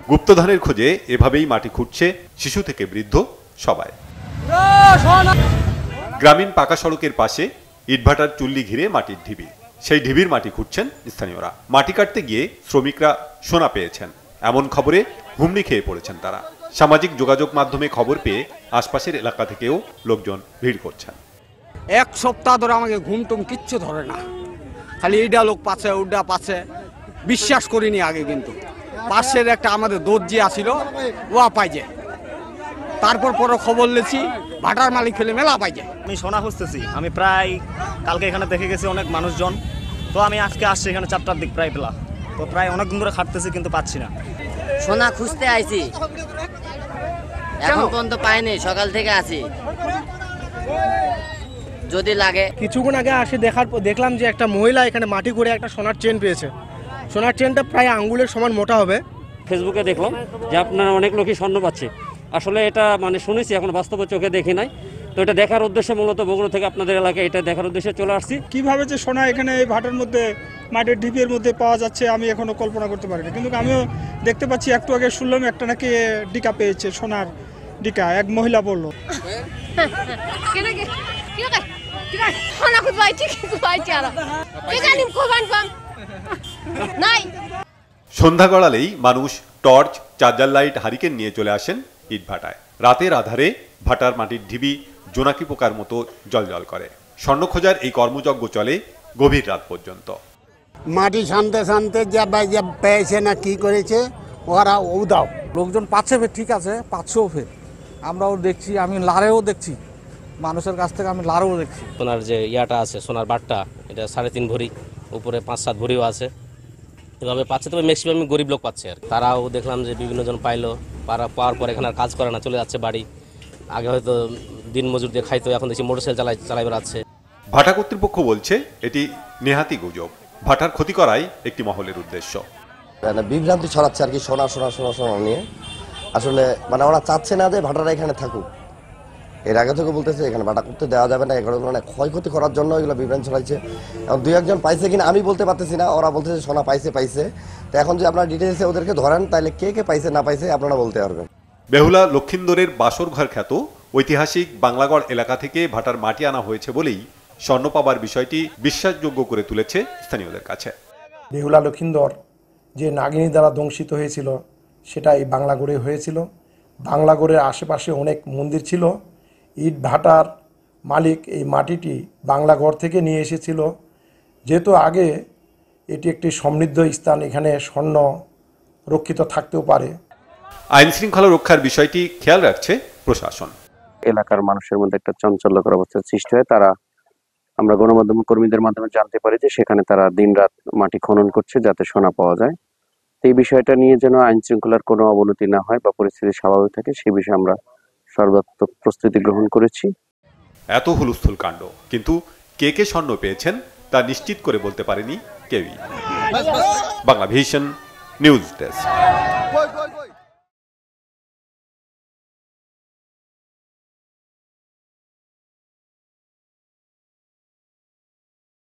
গুপ্তধনের খোঁজে এভাবেই মাটি খুঁড়ছে শিশু থেকে বৃদ্ধ সবাই। গ্রামীণ পাকা সড়কের পাশে ইটভাটার চুল্লি ঘিরে মাটির ঢিবি, সেই ঢিবির মাটি খুঁড়ছেন স্থানীয়রা। মাটি কাটতে গিয়ে শ্রমিকরা সোনা পেয়েছেন, এমন খবরে হুমড়ি খেয়ে পড়েছেন তারা। সামাজিক যোগাযোগ মাধ্যমে খবর পেয়ে আশপাশের এলাকা থেকেও লোকজন ভিড় করছেন। এক সপ্তাহ ধরে আমাকে ঘুমটুম কিচ্ছু ধরে না, খালি এইটা লোক পাচ্ছে ওটা পাচ্ছে, বিশ্বাস করিনি আগে। কিন্তু পাশের একটা আমাদের দর্জি আসিল, ওয়া পাইছে, তারপর পরে খবর লেছি ভাটার মালিক ফেলে মেলা পাইছে। আমি সোনা খুঁজতেছি, আমি প্রায় কালকে এখানে দেখে গেছি অনেক মানুষজন, তো আমি আজকে আসছি এখানে 4টার দিক প্রায় পেলা, তো প্রায় অনেকদিন ধরে খাটতেছি কিন্তু পাচ্ছি না। সোনা খুঁজতে আইছি, এখন পর্যন্ত পাইনি, সকাল থেকে আছি, যদি লাগে। কিছুক্ষণ আগে আসে দেখলাম যে একটা মহিলা এখানে মাটি করে একটা সোনার চেন পেয়েছে। সোনার চেনটা প্রায় আঙ্গুলের সমান মোটা হবে। ফেসবুকে দেখলাম যে আপনারা অনেক লোকই স্বর্ণ পাচ্ছে। আসলে এটা মানে শুনেছি, এখন বাস্তবে চোখে দেখি নাই, তো এটা দেখার উদ্দেশ্যে মূলত বগুড়া থেকে আপনাদের এলাকায় এটা দেখার উদ্দেশ্যে চলে আসছি। কিভাবে যে সোনা এখানে এই ভাটার মধ্যে মাটির ঢিপের মধ্যে পাওয়া যাচ্ছে আমি এখনো কল্পনা করতে পারিনি, কিন্তু আমিও দেখতে পাচ্ছি। একটু আগে শুনলাম একটা নাকি ডিকা পেয়েছে, সোনার ডিকা, এক মহিলা বললো। সন্ধ্যা গড়ালেই মানুষ টর্চ, চার্জার লাইট, হারিকেন নিয়ে চলে আসেন ইটভাটায়। রাতের আধারে ভাটার মাটির ঢিবি জোনাকি পোকার মতো জ্বলজ্বল করে। স্বর্ণ খোঁজার এই কর্মযজ্ঞ চলে গভীর রাত পর্যন্ত। মাটি শান্তে শান্তে যা পেয়েছে না কি করেছে ওরা উদাও। লোকজন পাচ্ছে ফের, ঠিক আছে, পাচ্ছেও ফের, আমরাও দেখছি, আমি লারেও দেখছি, মানুষের কাছ থেকে আমি লারেও দেখছি। সোনার যে ইয়াটা আছে, সোনার বাটটা, এটা 3.5 ভরি, উপরে 5-7 ভরিও আছে, এভাবে পাচ্ছে। তবে ম্যাক্সিমাম গরিব লোক পাচ্ছে আর তারাও দেখলাম যে বিভিন্ন জন পাইলো, পাওয়ার পর এখানে আর কাজ করে না, চলে যাচ্ছে বাড়ি। আগে হয়তো দিন মজুর দিয়ে খাইতো, এখন দেখছি মোটরসাইকেল চালাই বেড়াচ্ছে। ভাটা কর্তৃপক্ষ বলছে এটি নেহাতি গুজব, ভাটার ক্ষতি করাই একটি মহলের উদ্দেশ্য। বিভ্রান্তি ছড়াচ্ছে আর কি, সোনা সোনা সোনা সোনা নিয়ে। আসলে মানে ওরা চাচ্ছে না যে ভাটারা এখানে থাকুক। এর আগে থেকে বলতেছে এখানে ভাটা করতে দেওয়া যাবে না, এগুলো মানে ক্ষয়ক্ষতি করার জন্য এগুলো বিভ্রান্তি ছড়াইছে। এখন 2-1 পাইছে কিনা আমি বলতে পারতেছি না, ওরা বলতেছে সোনা পাইছে। তো এখন যে আপনারা ডিটেলসে ওদেরকে ধরেন, তাহলে কে পাইছে না পাইছে আপনারা বলতে পারবেন। বেহুলা লক্ষিন্দরের বাসরঘর খ্যাত ঐতিহাসিক বাংলাগড় এলাকা থেকে ভাটার মাটি আনা হয়েছে বলেই স্বর্ণ পাবার বিষয়টি বিশ্বাসযোগ্য করে তুলেছে স্থানীয়দের কাছে। বেহুলা লক্ষিন্দর যে নাগিনী দ্বারা দংশিত হয়েছিল সেটা এই বাংলাগড়ে হয়েছিল। বাংলাগড়ের আশেপাশে অনেক মন্দির ছিল। ইট ভাটার মালিক এই মাটিটি বাংলাগড় থেকে নিয়ে এসেছিল। যেহেতু আগে এটি একটি সমৃদ্ধ স্থান, এখানে স্বর্ণ রক্ষিত থাকতেও পারে। আইন শৃঙ্খলা রক্ষার বিষয়টি খেয়াল রাখছে প্রশাসন। এলাকার মানুষের মধ্যে একটা চাঞ্চল্যকর অবস্থার সৃষ্টি হয়। আমরা গণমাধ্যম কর্মীদের মাধ্যমে জানতে পারি যে সেখানে তারা দিনরাত মাটি খনন করছে যাতে সোনা পাওয়া যায়। এই বিষয়টা নিয়ে যেন আইন শৃঙ্খলার কোনো অবনতি না হয় বা পরিস্থিতি স্বাভাবিক থাকে, সেই বিষয়ে আমরা সর্বাত্মক প্রস্তুতি গ্রহণ করেছি। এত হুলস্থুল কাণ্ড, কিন্তু কে স্বর্ণ পেয়েছেন তা নিশ্চিত করে বলতে পারেনি কেউই। Bangla vision news desk.